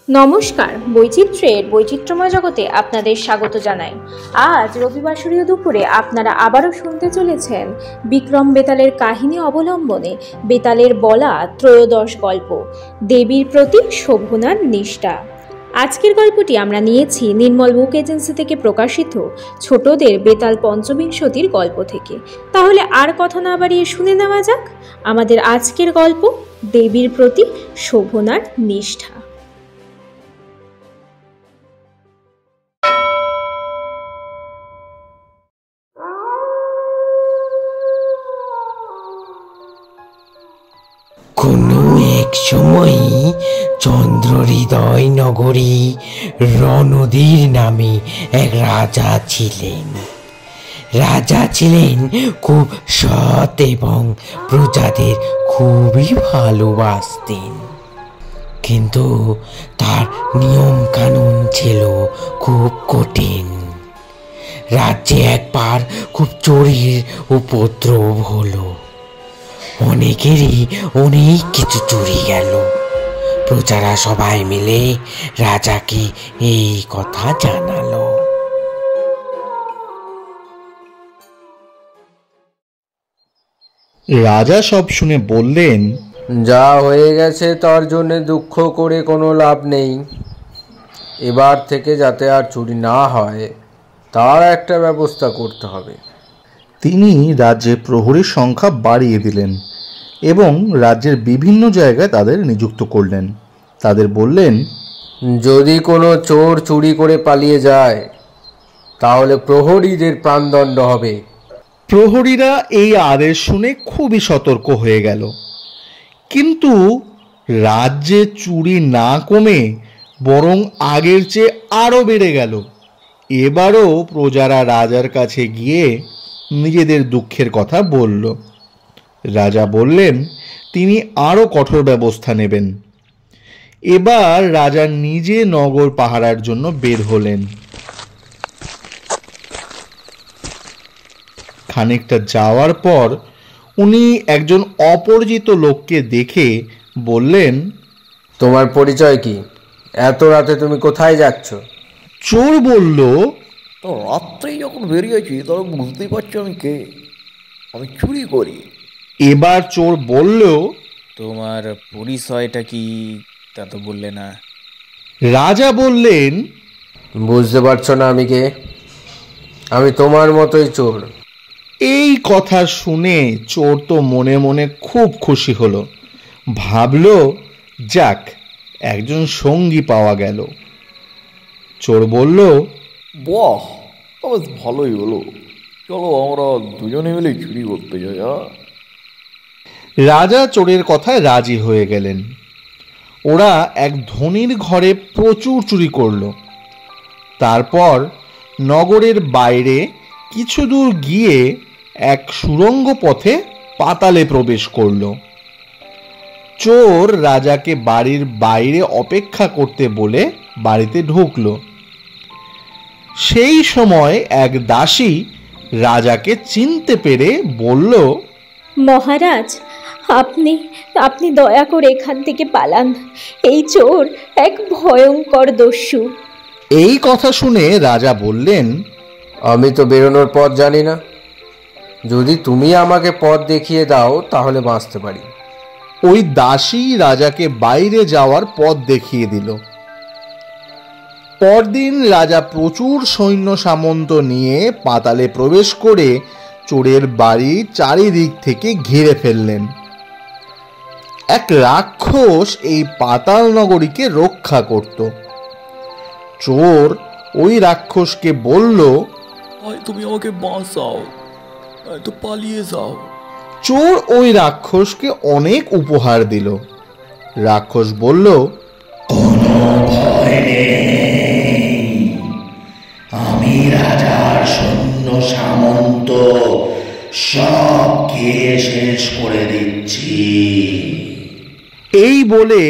নমস্কার, বৈচিত্র্যের বৈচিত্র্যময় জগতে আপনাদের স্বাগত জানাই। আজ রবিবাসরীয় দুপুরে আপনারা আবারও শুনতে চলেছেন বিক্রম বেতালের কাহিনী অবলম্বনে বেতালের বলা ত্রয়োদশ গল্প, দেবীর প্রতি শোভনার নিষ্ঠা। আজকের গল্পটি আমরা নিয়েছি নির্মল বুক এজেন্সি থেকে প্রকাশিত ছোটদের বেতাল পঞ্চবিংশতির গল্প থেকে। তাহলে আর কথা না বাড়িয়ে শুনে নেওয়া যাক আমাদের আজকের গল্প, দেবীর প্রতি শোভনার নিষ্ঠা। কোনো এক সময় চন্দ্রহৃদয় নগরী রণধীর নামে এক রাজা ছিলেন। রাজা ছিলেন খুব সৎ এবং প্রজাদের খুবই ভালোবাসতেন, কিন্তু তার নিয়ম কানুন ছিল খুব কঠিন। রাজ্যে একবার খুব চোরের উপদ্রব হলো। অনেকেরই অনেক কিছু চুরি গেল। প্রজারা সবাই মিলে রাজাকে এই কথা জানালো। রাজা সব শুনে বললেন, যা হয়ে গেছে তার জন্য দুঃখ করে কোনো লাভ নেই। এবার থেকে যাতে আর চুরি না হয় তার একটা ব্যবস্থা করতে হবে। তিনি রাজ্যে প্রহরীর সংখ্যা বাড়িয়ে দিলেন এবং রাজ্যের বিভিন্ন জায়গায় তাদের নিযুক্ত করলেন। তাদের বললেন, যদি কোনো চোর চুরি করে পালিয়ে যায় তাহলে প্রহরীদের প্রাণদণ্ড হবে। প্রহরীরা এই আদেশ শুনে খুবই সতর্ক হয়ে গেল। কিন্তু রাজ্যে চুরি না কমে বরং আগের চেয়ে আরও বেড়ে গেল। এবারও প্রজারা রাজার কাছে গিয়ে নিজেদের দুঃখের কথা বলল। রাজা বললেন তিনি আরও কঠোর ব্যবস্থা নেবেন। এবার রাজা নিজে নগর পাহারার জন্য বের হলেন। খানিকটা যাওয়ার পর উনি একজন অপরিচিত লোককে দেখে বললেন, তোমার পরিচয় কি? এত রাতে তুমি কোথায় যাচ্ছ? চোর বলল, তো রাত্রেই যখন বেরিয়েছি তখন বুঝতেই পারছি আমি কে, আমি চুরি করি। এবার চোর বলল, তোমার পরিচয়টা কি তা তো বললে না। রাজা বললেন, বুঝতে পারছো না আমি কে? আমি তোমার মতোই চোর। এই কথা শুনে চোর তো মনে মনে খুব খুশি হলো। ভাবলো, যাক, একজন সঙ্গী পাওয়া গেল। চোর বলল, বাহ, বেশ ভালোই হলো, চলো আমরা দুজনে মিলে চুরি করতে যাই। রাজা চোরের কথায় রাজি হয়ে গেলেন। ওরা এক ধনীর ঘরে প্রচুর চুরি করল। তারপর নগরের বাইরে কিছু দূর গিয়ে এক সুড়ঙ্গ পথে পাতালে প্রবেশ করল। চোর রাজাকে বাড়ির বাইরে অপেক্ষা করতে বলে বাড়িতে ঢুকল। সেই সময় এক দাসী রাজাকে চিনতে পেরে বলল, মহারাজ, আপনি আপনি দয়া করে এখান থেকে পালান। এই চোর এক ভয়ঙ্কর দস্যু। এই কথা শুনে রাজা বললেন, আমি তো বেরোনোর পথ জানি না। যদি তুমি আমাকে পথ দেখিয়ে দাও তাহলে বাঁচতে পারি। ওই দাসী রাজাকে বাইরে যাওয়ার পথ দেখিয়ে দিল। পরদিন রাজা প্রচুর সৈন্য সামন্ত নিয়ে পাতালে প্রবেশ করে চোরের বাড়ি চারিদিক থেকে ঘিরে ফেললেন। এক রাক্ষস এই পাতাল নগরীকে রক্ষা করত। চোর ওই রাক্ষসকে বলল, তুমি আমাকে বাঁচাও, তো পালিয়ে যাও। চোর ওই রাক্ষসকে অনেক উপহার দিল। রাক্ষস বলল, কোনো ভয় নেই, আমি রাজার সৈন্য সামন্ত সব খেয়ে শেষ করে দিচ্ছি। এই বলে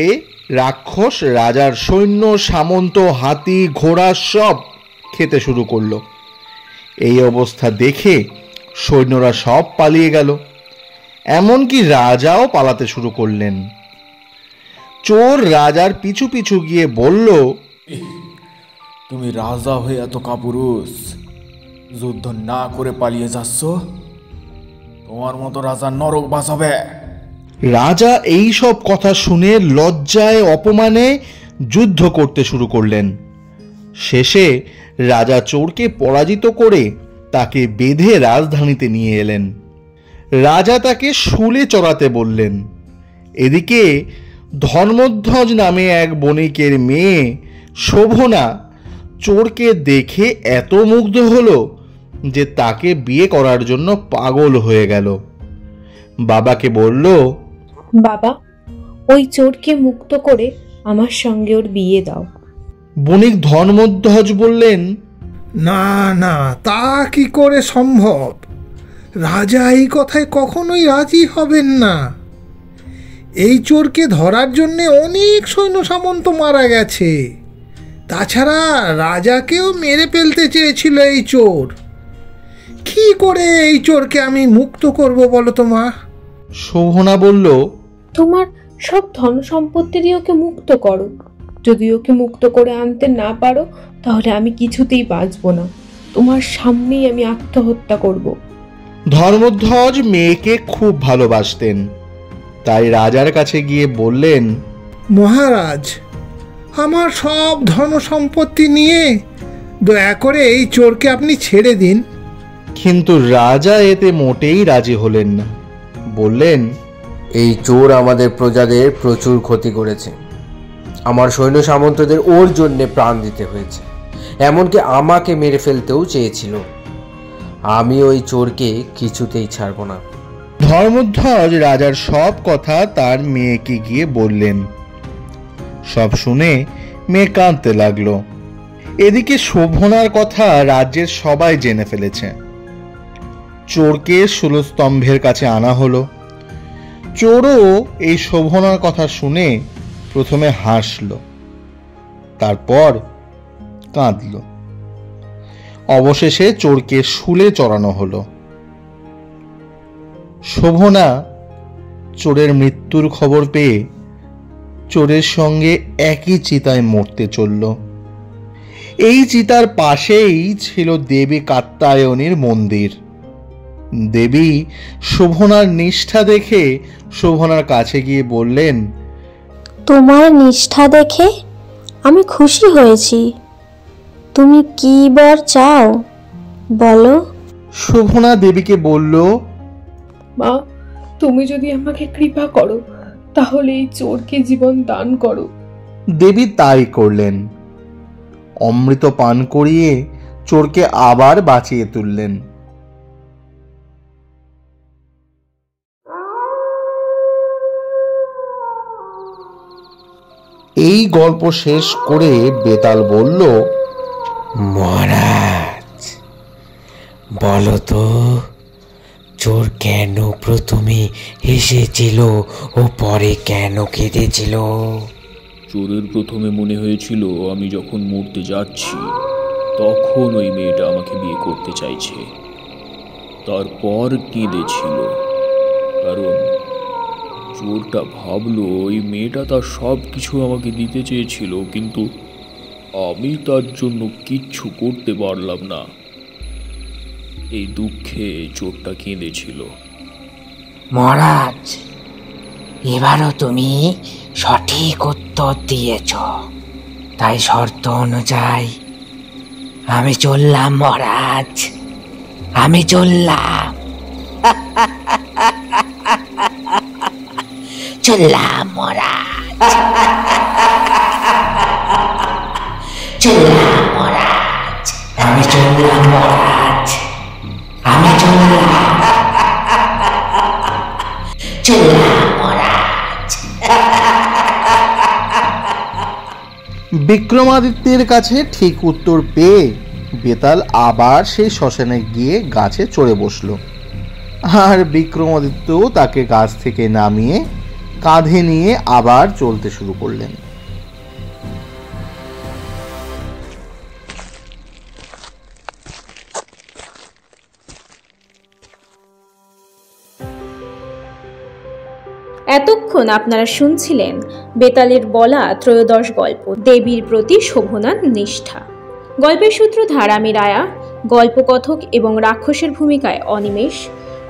রাক্ষস রাজার সৈন্য সামন্ত হাতি ঘোড়া সব খেতে শুরু করলো। এই অবস্থা দেখে সৈন্যরা সব পালিয়ে গেল। এমনকি রাজাও পালাতে শুরু করলেন। চোর রাজার পিছু পিছু গিয়ে বলল, তুমি রাজা হয়ে এত কাপুরুষ, যুদ্ধ না করে পালিয়ে যাচ্ছ? তোমার মতো রাজা নরক বাঁচাবে। রাজা এই সব কথা শুনে লজ্জায় অপমানে যুদ্ধ করতে শুরু করলেন। শেষে রাজা চোরকে পরাজিত করে তাকে বেঁধে রাজধানীতে নিয়ে এলেন। রাজা তাকে শুলে চড়াতে বললেন। এদিকে ধর্মধ্বজ নামে এক বণিকের মেয়ে শোভনা চোরকে দেখে এত মুগ্ধ হলো যে তাকে বিয়ে করার জন্য পাগল হয়ে গেল। বাবাকে বলল, বাবা, ওই চোরকে মুক্ত করে আমার সঙ্গে ওর বিয়ে দাও। বণিক ধর্মধ্বজ বললেন, না না, তা কি করে সম্ভব? রাজা এই কথায় কখনোই রাজি হবেন না। এই চোরকে ধরার জন্যে অনেক সৈন্য সামন্ত মারা গেছে। তাছাড়া রাজাকেও মেরে ফেলতে চেয়েছিল এই চোর। কি করে এই চোরকে আমি মুক্ত করব বলো তো মা? শোভনা বলল, তোমার সব ধন সম্পত্তি দিয়ে ওকে মুক্ত করো। যদি ওকে মুক্ত করে আনতে না পারো, তাহলে আমি কিছুতেই বাঁচব না। তোমার সামনেই আমি আত্মহত্যা করব। ধর্মধ্বজ মেয়েকে খুব ভালোবাসতেন, তাই রাজার কাছে গিয়ে বললেন, মহারাজ, আমার সব ধন সম্পত্তি নিয়ে দয়া করে এই চোরকে আপনি ছেড়ে দিন। কিন্তু রাজা এতে মোটেই রাজি হলেন না। বললেন, এই চোর আমাদের প্রজাদের প্রচুর ক্ষতি করেছে। আমার সৈন্য সামন্তদের ওর জন্যে প্রাণ দিতে হয়েছে, এমনকি আমাকে মেরে ফেলতেও চেয়েছিল। আমি ওই চোরকে কিছুতেই ছাড়ব না। ধর্মধ্বজ রাজার সব কথা তার মেয়েকে গিয়ে বললেন। সব শুনে মেয়ে কাঁদতে লাগলো। এদিকে শোভনার কথা রাজ্যের সবাই জেনে ফেলেছে। চোরকে শূলস্তম্ভের কাছে আনা হলো। চোরও এই শোভনার কথা শুনে প্রথমে হাসল, তারপর কাঁদল। অবশেষে চোরকে শুলে চড়ানো হলো। শোভনা চোরের মৃত্যুর খবর পেয়ে চোরের সঙ্গে একই চিতায় মরতে চলল। এই চিতার পাশেই ছিল দেবী কাত্যায়নীর মন্দির। দেবী শোভনার নিষ্ঠা দেখে শোভনার কাছে গিয়ে বললেন, তোমার নিষ্ঠা দেখে আমি খুশি হয়েছি। তুমি কি বর চাও বলো? শোভনা দেবীকে বলল, মা, তুমি যদি আমাকে কৃপা করো, তাহলে এই চোরকে জীবন দান করো। দেবী তাই করলেন। অমৃত পান করিয়ে চোরকে আবার বাঁচিয়ে তুললেন। এই গল্প শেষ করে বেতাল বলল, মহারাজ, বলো তো, চোর কেন প্রথমে হেসেছিল ও পরে কেন কেঁদেছিল? চোরের প্রথমে মনে হয়েছিল আমি যখন মরতে যাচ্ছি তখন ওই মেয়েটা আমাকে বিয়ে করতে চাইছে। তারপর কেঁদেছিল, কারণ চোরটা ভাবলো ওই মেয়েটা তার সব কিছু আমাকে দিতে চেয়েছিল, কিন্তু আমি তার জন্য কিচ্ছু করতে পারলাম না। এই দুঃখে চোরটা কেঁদেছিল। মহারাজ, এবারও তুমি সঠিক উত্তর দিয়েছ, তাই শর্ত অনুযায়ী আমি চললাম মহারাজ, আমি চললাম। চললাম মহারাজ, চললাম মহারাজ, আমি চললাম মহারাজ, আমি চললাম, চললাম মহারাজ। বিক্রমাদিত্যের কাছে ঠিক উত্তর পেয়ে বেতাল আবার সেই শ্মশানে গিয়ে গাছে চড়ে বসল। আর বিক্রমাদিত্য তাকে গাছ থেকে নামিয়ে কাঁধে নিয়ে আবার চলতে শুরু করলেন। এতক্ষণ এতক্ষণ আপনারা শুনছিলেন বেতালের বলা ত্রয়োদশ গল্প, দেবীর প্রতি শোভনার নিষ্ঠা। গল্পের সূত্রধার আমি রায়া, গল্পকথক এবং রাক্ষসের ভূমিকায় অনিমেষ,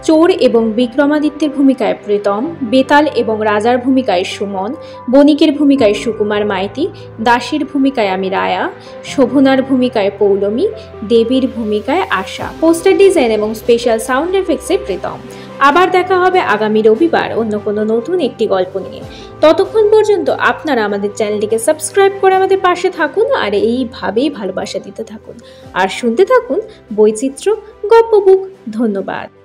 চোর এবং বিক্রমাদিত্যের ভূমিকায় প্রীতম, বেতাল এবং রাজার ভূমিকায় সুমন, বণিকের ভূমিকায় সুকুমার মাইতি, দাসীর ভূমিকায় আমি রায়া, শোভনার ভূমিকায় পৌলমী, দেবীর ভূমিকায় আশা। পোস্টার ডিজাইন এবং স্পেশাল সাউন্ড এফেক্টসে প্রীতম। আবার দেখা হবে আগামী রবিবার অন্য কোনো নতুন একটি গল্প নিয়ে। ততক্ষণ পর্যন্ত আপনারা আমাদের চ্যানেলটিকে সাবস্ক্রাইব করে আমাদের পাশে থাকুন আর এইভাবেই ভালোবাসা দিতে থাকুন আর শুনতে থাকুন বৈচিত্র্য গল্প বুক। ধন্যবাদ।